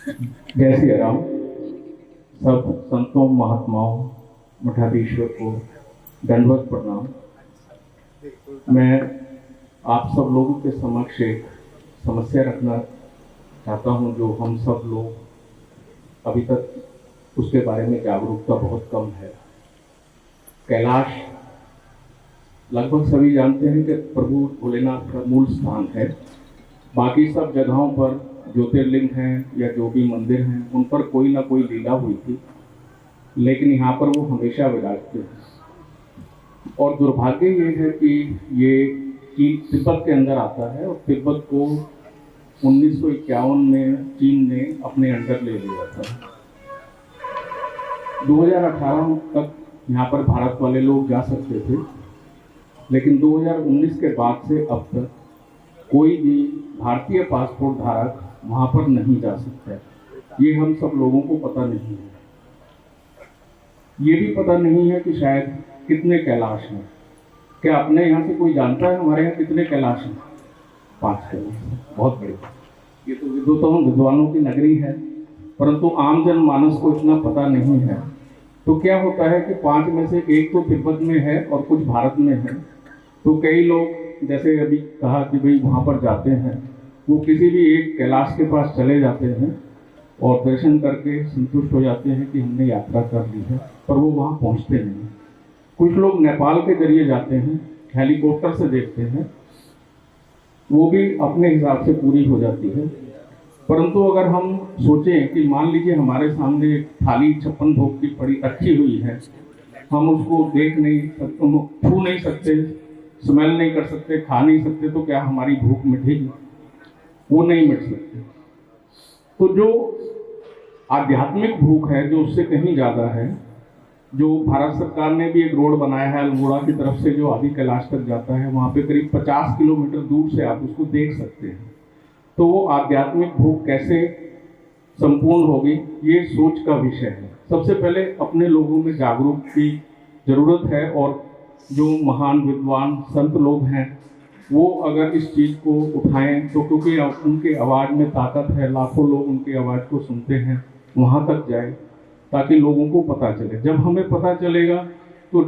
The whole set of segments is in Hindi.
जय श्री राम। सब संतों, महात्माओं, मठाधीश्वर को दंडवत प्रणाम। मैं आप सब लोगों के समक्ष एक समस्या रखना चाहता हूं, जो हम सब लोग अभी तक उसके बारे में जागरूकता बहुत कम है। कैलाश लगभग सभी जानते हैं कि प्रभु भोलेनाथ का मूल स्थान है। बाकी सब जगहों पर ज्योतिर्लिंग हैं या जो भी मंदिर हैं, उन पर कोई ना कोई लीला हुई थी, लेकिन यहाँ पर वो हमेशा विराजते हैं। और दुर्भाग्य ये है कि ये चीन तिब्बत के अंदर आता है, और तिब्बत को 1951 में चीन ने अपने अंडर ले लिया था। 2018 तक यहाँ पर भारत वाले लोग जा सकते थे, लेकिन 2019 के बाद से अब तक कोई भी भारतीय पासपोर्ट धारक वहाँ पर नहीं जा सकता है। ये हम सब लोगों को पता नहीं है। ये भी पता नहीं है कि शायद कितने कैलाश हैं। क्या अपने यहाँ से कोई जानता है हमारे यहाँ कितने कैलाश हैं? 5 कैलाश, बहुत बड़े। ये तो विद्वानों की नगरी है, परंतु आम जन मानस को इतना पता नहीं है। तो क्या होता है कि 5 में से एक तो तिब्बत में है और कुछ भारत में है। तो कई लोग, जैसे अभी कहा कि भाई वहाँ पर जाते हैं, वो किसी भी एक कैलाश के पास चले जाते हैं और दर्शन करके संतुष्ट हो जाते हैं कि हमने यात्रा कर ली है, पर वो वहाँ पहुँचते नहीं। कुछ लोग नेपाल के जरिए जाते हैं, हेलीकॉप्टर से देखते हैं, वो भी अपने हिसाब से पूरी हो जाती है। परंतु अगर हम सोचें कि मान लीजिए हमारे सामने एक थाली 56 भोग की पड़ी रखी हुई है, हम उसको देख नहीं सकते, छू नहीं सकते, स्मेल नहीं कर सकते, खा नहीं सकते, तो क्या हमारी भूख मिटेगी? वो नहीं मिट सकती। तो जो आध्यात्मिक भूख है, जो उससे कहीं ज़्यादा है, जो भारत सरकार ने भी एक रोड बनाया है अल्मोड़ा की तरफ से, जो आदि कैलाश तक जाता है, वहाँ पे करीब 50 किलोमीटर दूर से आप उसको देख सकते हैं। तो वो आध्यात्मिक भूख कैसे संपूर्ण होगी, ये सोच का विषय है। सबसे पहले अपने लोगों में जागरूक की जरूरत है, और जो महान विद्वान संत लोग हैं वो अगर इस चीज़ को उठाएं, तो क्योंकि उनके आवाज़ में ताकत है, लाखों लोग उनकी आवाज़ को सुनते हैं, वहाँ तक जाए ताकि लोगों को पता चले। जब हमें पता चलेगा तो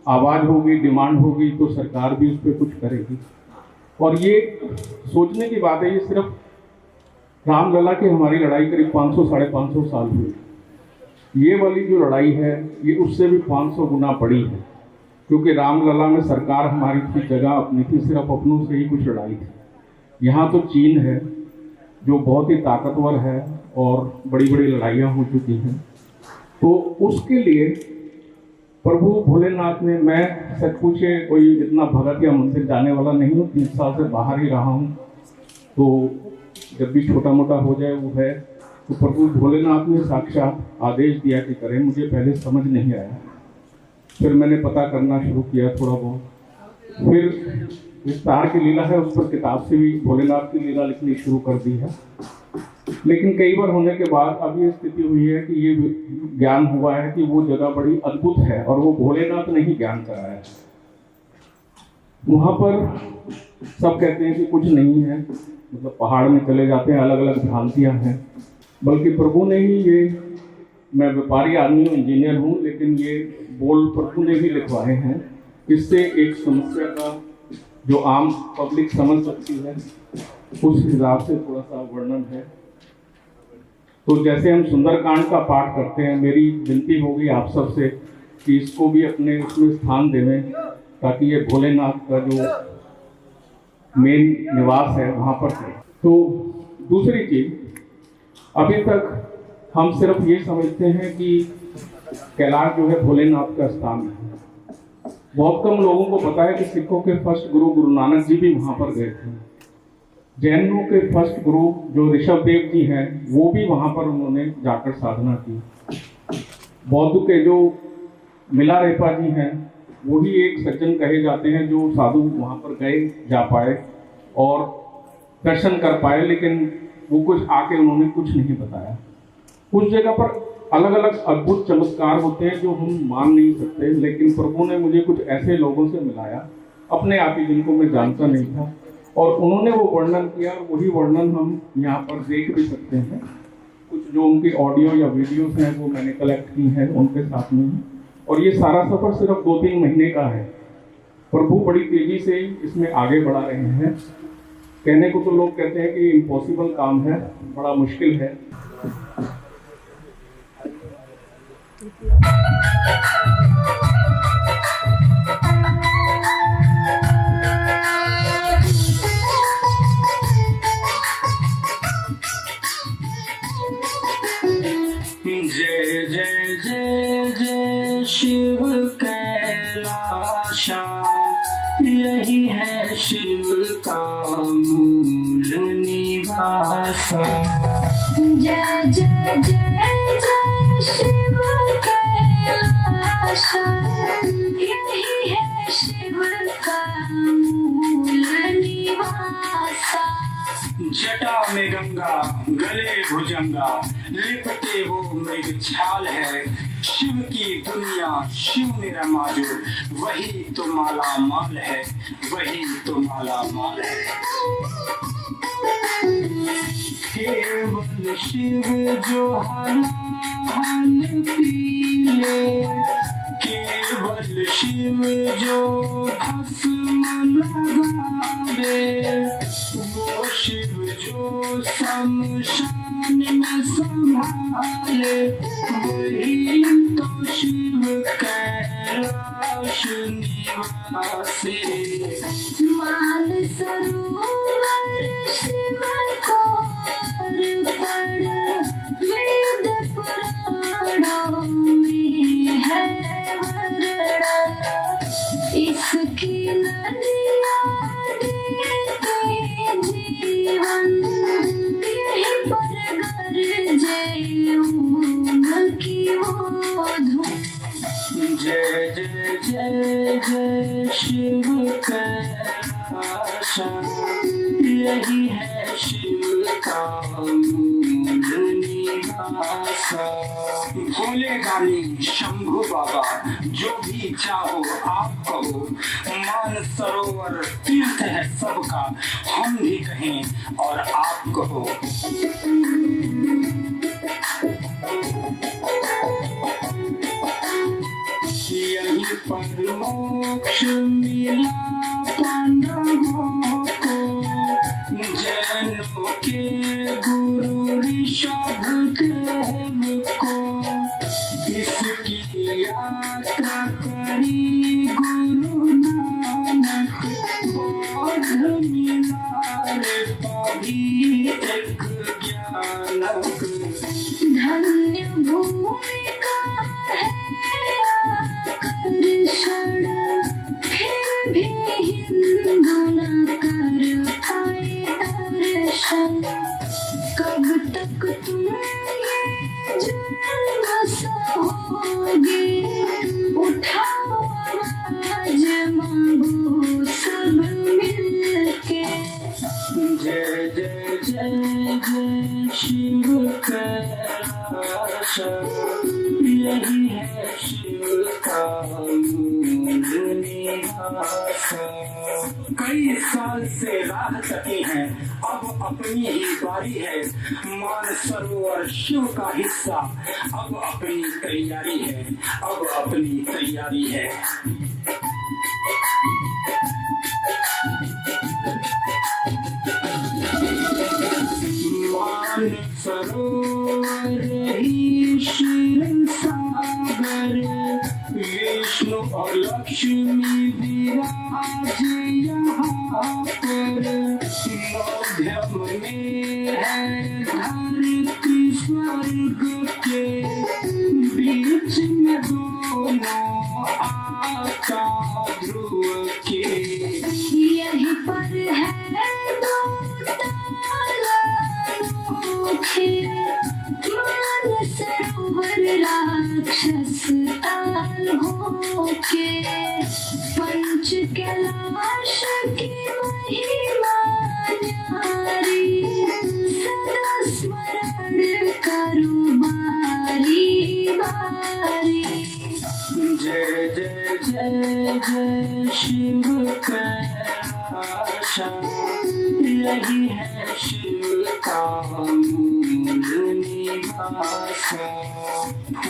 आवाज़ होगी, डिमांड होगी, तो सरकार भी उस पर कुछ करेगी। और ये सोचने की बात है, ये सिर्फ रामलला की हमारी लड़ाई करीब 500-550 साल हुई। ये वाली जो लड़ाई है ये उससे भी 500 गुना बड़ी है, क्योंकि रामलला में सरकार हमारी थी, जगह अपनी थी, सिर्फ अपनों से ही कुछ लड़ाई थी। यहाँ तो चीन है जो बहुत ही ताकतवर है और बड़ी बड़ी लड़ाइयाँ हो चुकी हैं। तो उसके लिए प्रभु भोलेनाथ ने, मैं सच पूछे कोई इतना भगत या मंदिर जाने वाला नहीं हूँ, 3 साल से बाहर ही रहा हूँ, तो जब भी छोटा मोटा हो जाए वो है। तो प्रभु भोलेनाथ ने साक्षात आदेश दिया कि करें। मुझे पहले समझ नहीं आया, फिर मैंने पता करना शुरू किया थोड़ा बहुत, फिर विस्तार की लीला है उस पर किताब से भी भोलेनाथ की लीला लिखनी शुरू कर दी है। लेकिन कई बार होने के बाद अब ये स्थिति हुई है कि ये ज्ञान हुआ है कि वो जगह बड़ी अद्भुत है, और वो भोलेनाथ ने ही ज्ञान कराया है। वहाँ पर सब कहते हैं कि कुछ नहीं है, मतलब पहाड़ में चले जाते हैं, अलग अलग भ्रांतियाँ हैं, बल्कि प्रभु ने ही ये, मैं व्यापारी आदमी हूँ, इंजीनियर हूँ, लेकिन ये बोल प्रभु ने ही लिखवाए हैं। इससे एक समस्या का जो आम पब्लिक समझ सकती है, उस हिसाब से थोड़ा सा वर्णन है। तो जैसे हम सुंदरकांड का पाठ करते हैं, मेरी विनती होगी आप सबसे कि इसको भी अपने उसमें स्थान देवें, ताकि ये भोलेनाथ का जो मेन निवास है वहाँ पर है। तो दूसरी चीज, अभी तक हम सिर्फ ये समझते हैं कि कैलाश जो है भोलेनाथ का स्थान है। बहुत कम लोगों को पता है कि सिखों के फर्स्ट गुरु नानक जी भी वहाँ पर गए थे। जैनों के फर्स्ट गुरु जो ऋषभ देव जी हैं, वो भी वहाँ पर उन्होंने जाकर साधना की। बौद्ध के जो मिलारेपा जी हैं, वो ही एक सज्जन कहे जाते हैं जो साधु वहाँ पर गए, जा पाए और दर्शन कर पाए, लेकिन वो कुछ आके उन्होंने कुछ नहीं बताया। कुछ जगह पर अलग अलग अद्भुत चमत्कार होते हैं जो हम मान नहीं सकते, लेकिन प्रभु ने मुझे कुछ ऐसे लोगों से मिलाया अपने आप ही, जिनको मैं जानता नहीं था, और उन्होंने वो वर्णन किया। वही वर्णन हम यहाँ पर देख भी सकते हैं। कुछ जो उनकी ऑडियो या वीडियोस हैं वो मैंने कलेक्ट की हैं उनके साथ में। और ये सारा सफ़र सिर्फ 2-3 महीने का है। प्रभु बड़ी तेज़ी से इसमें आगे बढ़ा रहे हैं। कहने को तो लोग कहते हैं कि इम्पॉसिबल काम है, बड़ा मुश्किल है। जय जय जय जय शिव कैलाशा, यही है शिव का मूल निवासा। जय जय जय जय शिव कैलाशा, यही है शिव का मूल निवासा। जटा में गंगा गले भुजंगा, लिपटे वो मृग छाल है। शिव की दुनिया शिव मेरा माजो, वही तो माला माल है, वही तो माला माल है। केवल शिव जो हल पीले, केवल शिव जो भस्म लगावे, वो शिव जो शमशान में संभाले, वही तो शिव कैलाश निवासी। माल सरोवर शिव को अर्पण, वेद पुराणों में है वर्णन। इसकी नदियाँ देते जीवन, यहीं पर गरजे उनकी वो धुन। जय जय जय जय शिव कैलाशा, यही है शिव का मूल निवासा। भोले दानी शंभु बाबा, जो भी चाहो आप कहो, मान सरोवर तीर्थ है सबका, हम भी कहें और आप कहो। यहीं पर मोक्ष मिला पांडवों को, जैनों के गुरु ऋषभदेव को। इसकी यात्रा करी गुरु नानक, बौद्ध मिला रे पाभी एक ज्ञानक। धन्य भूमिका है आकर्षण, फिर भी हिंदू न कर पाए दर्शन। कब तक तुम ये जुल्म सहोगे, उठाओ आवाज मांगो सब मिलके। जय जय जय जय शिव कैलाशा, यही है शिव का मूल निवासा। कई साल से राह तकी हैं, अब अपनी ही बारी है। मान सरोवर शिव का हिस्सा, अब अपनी तैयारी है, अब अपनी तैयारी है। मान सरोवर ही क्षीर सागर, विष्णु और लक्ष्मी विराज यहाँ पर। मध्यम में है धरती स्वर्ग के, बीच में दोनों आका ध्रुव के। यहीं पर है दो तालाबों, मान सरोवर राक्षस ताल होके। पंच कैलाश की महिमा न्यारी, सदा स्मरण करो बारी बारी। जय जय जय जय शिव कैलाशा, यही है शिव का मूल निवासा। आशा।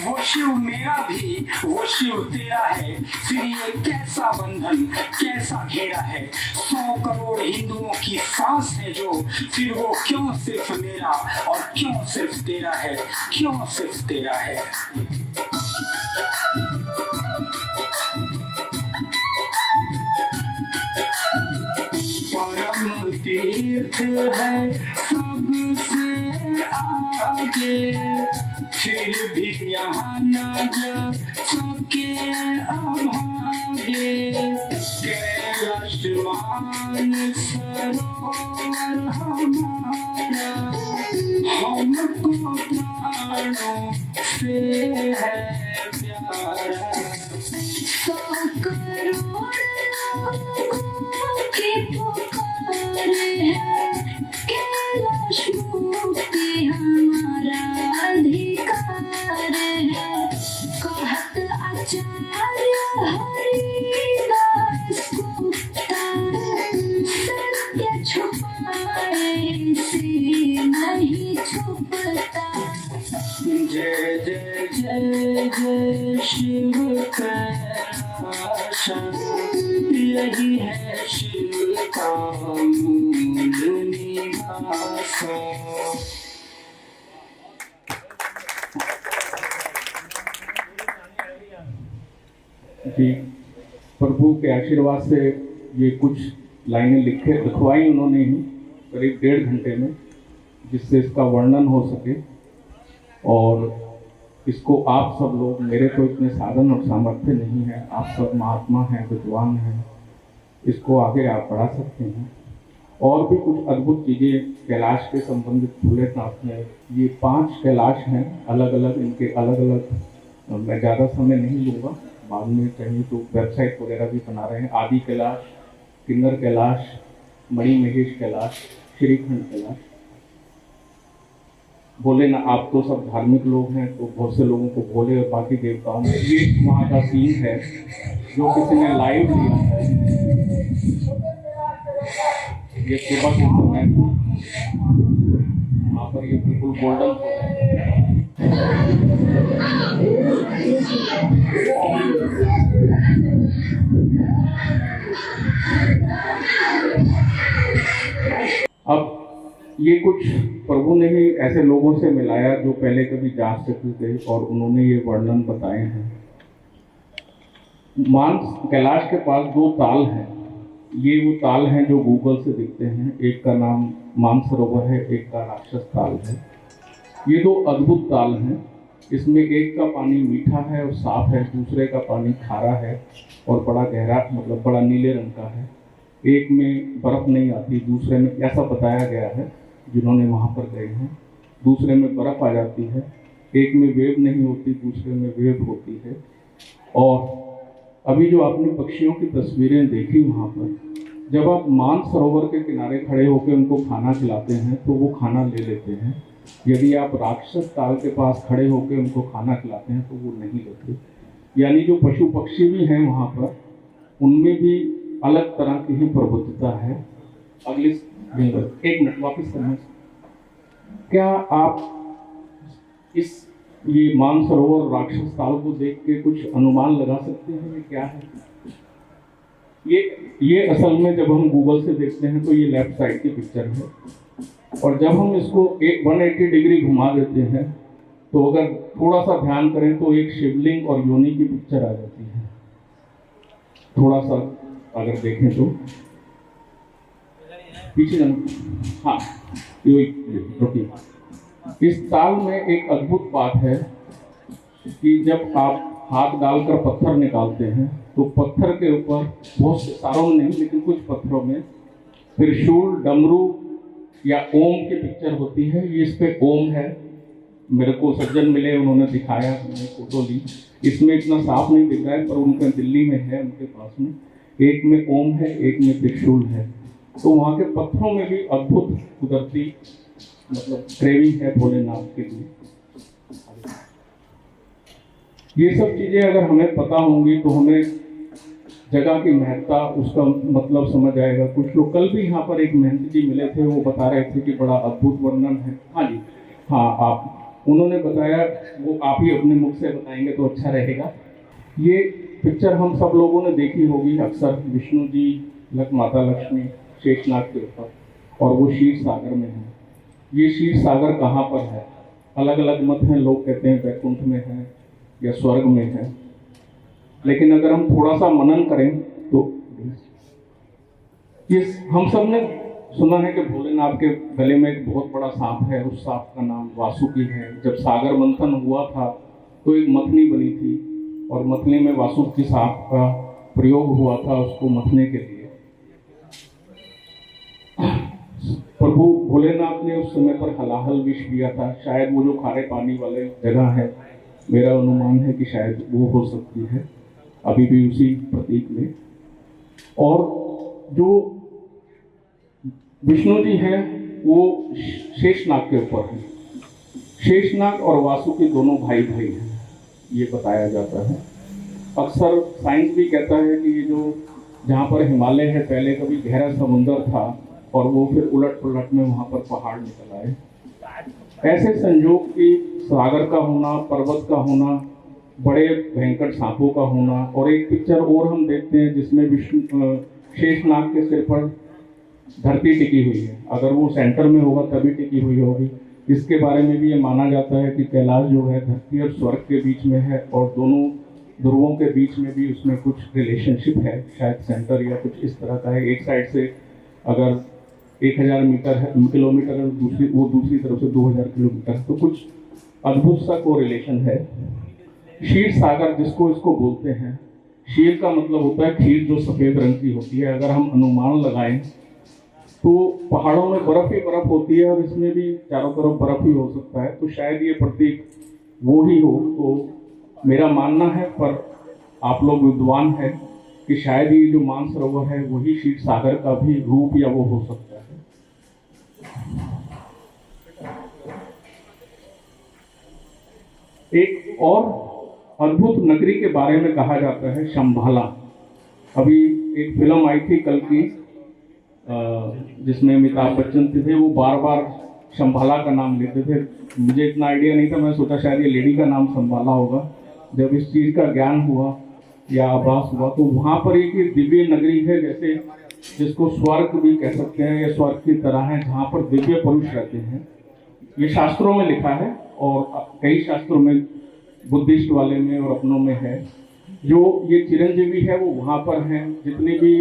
वो शिव मेरा भी वो शिव तेरा है, फिर ये कैसा बंधन कैसा घेरा है। 100 करोड़ हिंदुओं की सांस है जो, फिर वो क्यों सिर्फ मेरा और क्यों सिर्फ तेरा है, क्यों सिर्फ तेरा है। परम तीर्थ है सबसे आगे, फिर भी यहाँ न जा सके अभागे। कैलाश मान सरोवर हमारा, हमको प्राणों से है प्यारा। 100 करोड़ लोगों की पुकार है, कैलाश मुक्ति हमारा अधिकार है। कहत आचार्य हरिदास गुप्ता, सत्य छुपाए से नहीं छुपता। जय जय जय जय शिव कैलाश, यही है शिव का मूल निवास। जी, प्रभु के आशीर्वाद से ये कुछ लाइनें लिखवाई उन्होंने ही करीब 1.5 घंटे में, जिससे इसका वर्णन हो सके। और इसको आप सब लोग, मेरे तो इतने साधन और सामर्थ्य नहीं है, आप सब महात्मा हैं, विद्वान हैं, इसको आगे आप बढ़ा सकते हैं। और भी कुछ अद्भुत चीज़ें कैलाश के संबंधित भोलेनाथ में, ये 5 कैलाश हैं अलग अलग, इनके अलग अलग मैं ज़्यादा समय नहीं लूँगा, बाद में चाहिए तो वेबसाइट वगैरह भी बना रहे हैं। आदि कैलाश, किन्नर कैलाश, मणि महेश कैलाश, श्रीखंड कैलाश। बोले ना, आप तो सब धार्मिक लोग हैं तो बहुत से लोगों को भोले और बाकी देवताओं में, ये वहाँ का सीन है जो किसी ने लाइव लिया है। ये सुबह के समय वहाँ पर ये बिल्कुल गोल्डन हो है। अब ये कुछ प्रभु ने ही ऐसे लोगों से मिलाया जो पहले कभी जा चुके थे और उन्होंने ये वर्णन बताए हैं। कैलाश के पास 2 ताल हैं। ये वो ताल हैं जो गूगल से दिखते हैं। एक का नाम मानसरोवर है, एक का राक्षस ताल है। ये 2 अद्भुत ताल हैं। इसमें एक का पानी मीठा है और साफ है, दूसरे का पानी खारा है और बड़ा गहरा, मतलब बड़ा नीले रंग का है। एक में बर्फ नहीं आती, दूसरे में, ऐसा बताया गया है जिन्होंने वहाँ पर गए हैं, दूसरे में बर्फ आ जाती है। एक में वेव नहीं होती, दूसरे में वेव होती है। और अभी जो आपने पक्षियों की तस्वीरें देखी वहाँ पर, जब आप मानसरोवर के किनारे खड़े होकर उनको खाना खिलाते हैं तो वो खाना ले लेते हैं। यदि आप राक्षस ताल के पास खड़े होकर उनको खाना खिलाते हैं तो वो नहीं लेते। यानी जो पशु पक्षी भी हैं वहाँ पर, उनमें भी अलग तरह की ही प्रबुद्धता है। अगली 1 मिनट वापस करना। क्या आप ये मानसरोवर राक्षस ताल को देख के कुछ अनुमान लगा सकते हैं ये क्या है? ये असल में जब हम गूगल से देखते हैं तो ये लेफ्ट साइड की पिक्चर है, और जब हम इसको 180 डिग्री घुमा देते हैं तो अगर थोड़ा सा ध्यान करें तो एक शिवलिंग और योनि की पिक्चर आ जाती है। थोड़ा सा अगर देखें तो पीछे जाना, हाँ, रुकिए। इस ताल में एक अद्भुत बात है कि जब आप हाथ डालकर पत्थर निकालते हैं तो पत्थर के ऊपर, बहुत सारों में नहीं लेकिन कुछ पत्थरों में, त्रिशूल, डमरू या ओम की पिक्चर होती है। ये इस पे ओम है। मेरे को सज्जन मिले, उन्होंने दिखाया, मैंने फोटो ली। इसमें इतना साफ नहीं दिख रहा है पर उनके दिल्ली में है, उनके पास में एक में ओम है, एक में त्रिशूल है। तो वहाँ के पत्थरों में भी अद्भुत कुदरती, मतलब क्रेविंग है भोलेनाथ के लिए। ये सब चीज़ें अगर हमें पता होंगी तो हमें जगह की महत्ता, उसका मतलब समझ आएगा। कुछ लोग, कल भी यहाँ पर एक महंत जी मिले थे, वो बता रहे थे कि बड़ा अद्भुत वर्णन है। हाँ जी, हाँ, आप उन्होंने बताया, वो आप ही अपने मुख से बताएंगे तो अच्छा रहेगा। ये पिक्चर हम सब लोगों ने देखी होगी अक्सर, विष्णु जी माता लक्ष्मी शेषनाग के ऊपर, और वो क्षीर सागर में है। ये क्षीर सागर कहाँ पर है? अलग अलग मत हैं, लोग कहते हैं वैकुंठ में है या स्वर्ग में है, लेकिन अगर हम थोड़ा सा मनन करें तो ये हम सब ने सुना है कि भोलेनाथ के गले में एक बहुत बड़ा सांप है, उस सांप का नाम वासुकी है। जब सागर मंथन हुआ था तो एक मथनी बनी थी, और मथनी में वासुकी सांप का प्रयोग हुआ था उसको मथने के लिए। प्रभु भोलेनाथ ने उस समय पर हलाहल विष दिया था, शायद वो जो खारे पानी वाले जगह है, मेरा अनुमान है कि शायद वो हो सकती है अभी भी उसी प्रतीक में। और जो विष्णु जी हैं वो शेषनाग के ऊपर है। शेषनाग और वासुकी दोनों भाई भाई हैं, ये बताया जाता है। अक्सर साइंस भी कहता है कि ये जो जहाँ पर हिमालय है, पहले कभी गहरा समुंदर था और वो फिर उलट पुलट में वहाँ पर पहाड़ निकल आए। ऐसे संयोग की सागर का होना, पर्वत का होना, बड़े भयंकर सांपों का होना, और एक पिक्चर और हम देखते हैं जिसमें विष्णु शेषनाग के सिर पर धरती टिकी हुई है। अगर वो सेंटर में होगा तभी टिकी हुई होगी। इसके बारे में भी ये माना जाता है कि कैलाश जो है धरती और स्वर्ग के बीच में है, और दोनों ध्रुवों के बीच में भी उसमें कुछ रिलेशनशिप है, शायद सेंटर या कुछ इस तरह का है। एक साइड से अगर 1000 किलोमीटर है, दूसरी तरफ से 2000 किलोमीटर, तो कुछ अद्भुत सा को रिलेशन है। क्षीर सागर जिसको इसको बोलते हैं, क्षीर का मतलब होता है खीर जो सफ़ेद रंग की होती है। अगर हम अनुमान लगाएं तो पहाड़ों में बर्फ ही बर्फ होती है, और इसमें भी चारों तरफ बर्फ ही हो सकता है, तो शायद ये प्रतीक वो ही हो। तो मेरा मानना है, पर आप लोग विद्वान हैं, कि शायद ये जो मानसरोवर है वही क्षीर सागर का भी रूप या वो हो सकता है। एक और अद्भुत नगरी के बारे में कहा जाता है, शंभाला। अभी एक फिल्म आई थी कल की, जिसमें अमिताभ बच्चन थे, वो बार बार शंभाला का नाम लेते थे। मुझे इतना आइडिया नहीं था, मैं सोचा शायद ये लेडी का नाम शंभाला होगा। जब इस चीज़ का ज्ञान हुआ या आभास हुआ, तो वहाँ पर एक दिव्य नगरी है, जैसे जिसको स्वर्ग भी कह सकते हैं या स्वर्ग की तरह है, जहाँ पर दिव्य पुरुष रहते हैं। ये शास्त्रों में लिखा है, और कई शास्त्रों में, बुद्धिस्ट वाले में और अपनों में है। जो ये चिरंजीवी है वो वहाँ पर हैं। जितनी भी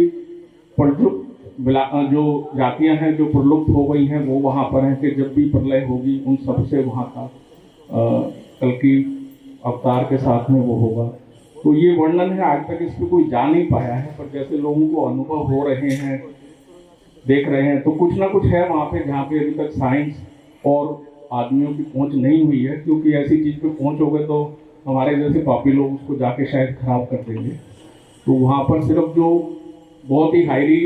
जो जातियां हैं जो प्रलुप्त हो गई हैं वो वहाँ पर हैं, कि जब भी प्रलय होगी उन सब से वहाँ का कल की अवतार के साथ में वो होगा। तो ये वर्णन है, आज तक इस पर कोई जा नहीं पाया है, पर जैसे लोगों को अनुभव हो रहे हैं, देख रहे हैं, तो कुछ ना कुछ है वहाँ पे जहाँ पे अभी तक साइंस और आदमियों की पहुँच नहीं हुई है। क्योंकि ऐसी चीज़ पे पहुँच हो गए तो हमारे जैसे पापी लोग उसको जाके शायद खराब कर देंगे। तो वहाँ पर सिर्फ जो बहुत ही हाईली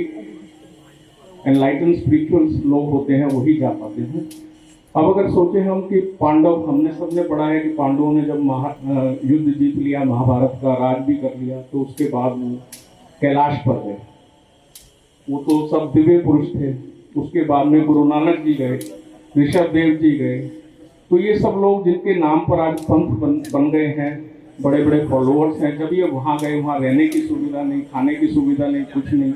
एनलाइटन स्पिरिचुअल्स लोग होते हैं वही जा पाते हैं। अब अगर सोचें हम कि पांडव, हमने सबने पढ़ा है कि पांडवों ने जब युद्ध जीत लिया, महाभारत का राज भी कर लिया, तो उसके बाद वो कैलाश पर गए। वो तो सब दिव्य पुरुष थे। उसके बाद में गुरु नानक जी गए, ऋषभ देव जी गए। तो ये सब लोग जिनके नाम पर आज पंथ बन गए हैं, बड़े बड़े फॉलोअर्स हैं, जब ये वहाँ गए, वहाँ रहने की सुविधा नहीं, खाने की सुविधा नहीं, कुछ नहीं,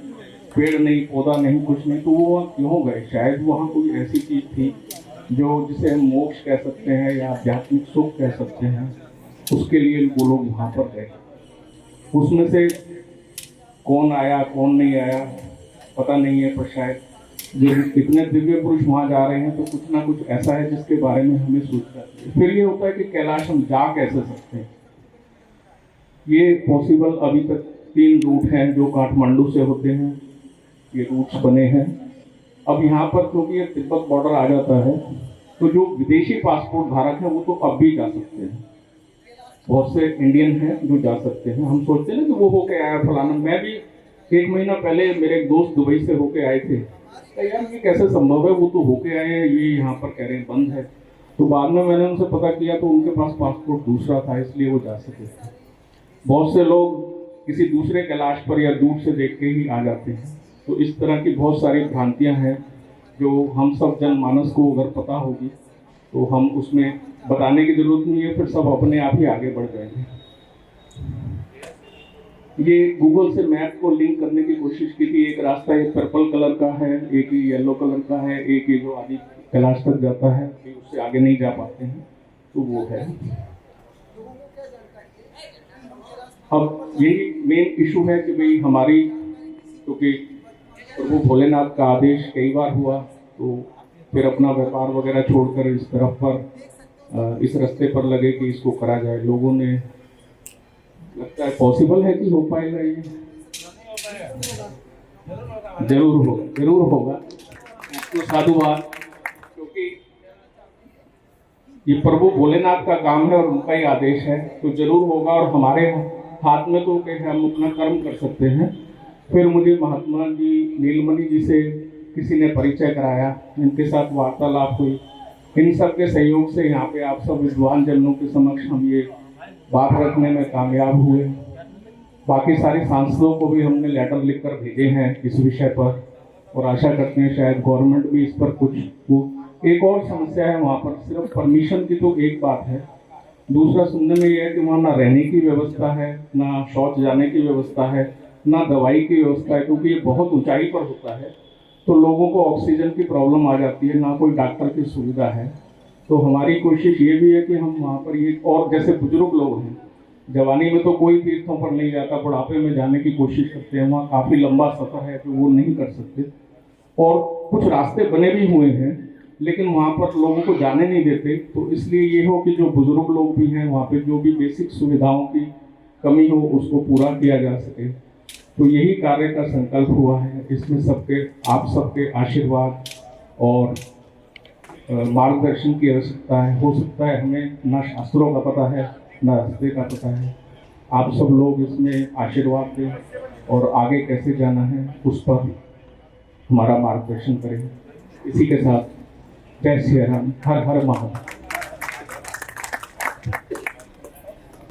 पेड़ नहीं, पौधा नहीं, कुछ नहीं, तो वो वहाँ क्यों गए? शायद वहाँ कोई ऐसी चीज़ थी जो जिसे हम मोक्ष कह सकते हैं या आध्यात्मिक सुख कह सकते हैं, उसके लिए वो लोग वहाँ पर गए। उसमें से कौन आया कौन नहीं आया पता नहीं है, पर शायद जो इतने दिव्य पुरुष वहाँ जा रहे हैं तो कुछ ना कुछ ऐसा है जिसके बारे में हमें सोचना चाहिए। फिर ये होता है कि कैलाश हम जा कैसे सकते हैं? ये पॉसिबल अभी तक 3 रूट हैं जो काठमांडू से होते हैं, ये रूट्स बने हैं। अब यहाँ पर क्योंकि ये तिब्बत बॉर्डर आ जाता है, तो जो विदेशी पासपोर्ट धारक हैं वो तो अब भी जा सकते हैं। बहुत से इंडियन हैं जो जा सकते हैं। हम सोचते हैं ना कि वो होके आया फलाना। मैं भी 1 महीना पहले मेरे एक दोस्त दुबई से होके आए थे, तो यार ये कैसे संभव है, वो तो होके आए हैं, ये यहाँ पर कह रहे हैं बंद है। तो बाद में मैंने उनसे पता किया तो उनके पास पासपोर्ट दूसरा था, इसलिए वो जा सके थे। बहुत से लोग किसी दूसरे कैलाश पर या दूर से देख के ही आ जाते हैं। तो इस तरह की बहुत सारी भ्रांतियां हैं जो हम सब जनमानस को अगर पता होगी तो हम उसमें बताने की जरूरत नहीं है, फिर सब अपने आप ही आगे बढ़ जाएंगे। ये गूगल से मैप को लिंक करने की कोशिश की थी। एक रास्ता ये पर्पल कलर का है, एक ये येलो कलर का है, एक ये जो आदि कैलाश तक जाता है, उससे आगे नहीं जा पाते हैं, तो वो है। अब यही मेन इशू है कि भाई हमारी, क्योंकि प्रभु भोलेनाथ का आदेश कई बार हुआ, तो फिर अपना व्यापार वगैरह छोड़कर इस तरफ पर, इस रास्ते पर लगे कि इसको करा जाए। लोगों ने, लगता है पॉसिबल है कि हो पाएगा ये? जरूर होगा। तो साधुवाद, क्योंकि ये प्रभु भोलेनाथ का काम है और उनका ही आदेश है, तो जरूर होगा। और हमारे हाथ में तो क्या है, हम अपना कर्म कर सकते हैं। फिर मुझे महात्मा जी, नीलमणि जी से किसी ने परिचय कराया, इनके साथ वार्तालाप हुई। इन सब के सहयोग से यहाँ पे आप सब विद्वान जनों के समक्ष हम ये बात रखने में कामयाब हुए। बाकी सारे सांसदों को भी हमने लेटर लिखकर भेजे हैं इस विषय पर, और आशा करते हैं शायद गवर्नमेंट भी इस पर कुछ वो। एक और समस्या है वहाँ पर, सिर्फ परमिशन की तो एक बात है, दूसरा सुनने में ये है कि वहाँ ना रहने की व्यवस्था है, ना शौच जाने की व्यवस्था है, ना दवाई की व्यवस्था है, क्योंकि ये बहुत ऊंचाई पर होता है, तो लोगों को ऑक्सीजन की प्रॉब्लम आ जाती है, ना कोई डॉक्टर की सुविधा है। तो हमारी कोशिश ये भी है कि हम वहाँ पर ये, और जैसे बुजुर्ग लोग हैं, जवानी में तो कोई तीर्थों पर नहीं जाता, बुढ़ापे में जाने की कोशिश करते हैं, वहाँ काफ़ी लंबा सफ़र है तो वो नहीं कर सकते। और कुछ रास्ते बने भी हुए हैं, लेकिन वहाँ पर लोगों को जाने नहीं देते। तो इसलिए ये हो कि जो बुजुर्ग लोग भी हैं, वहाँ पे जो भी बेसिक सुविधाओं की कमी हो उसको पूरा किया जा सके। तो यही कार्य का संकल्प हुआ है। इसमें सबके, आप सबके आशीर्वाद और मार्गदर्शन की आवश्यकता है। हो सकता है हमें ना शास्त्रों का पता है, ना रास्ते का पता है, आप सब लोग इसमें आशीर्वाद दें और आगे कैसे जाना है उस पर हमारा मार्गदर्शन करें। इसी के साथ जय श्री राम, हर हर महादेव।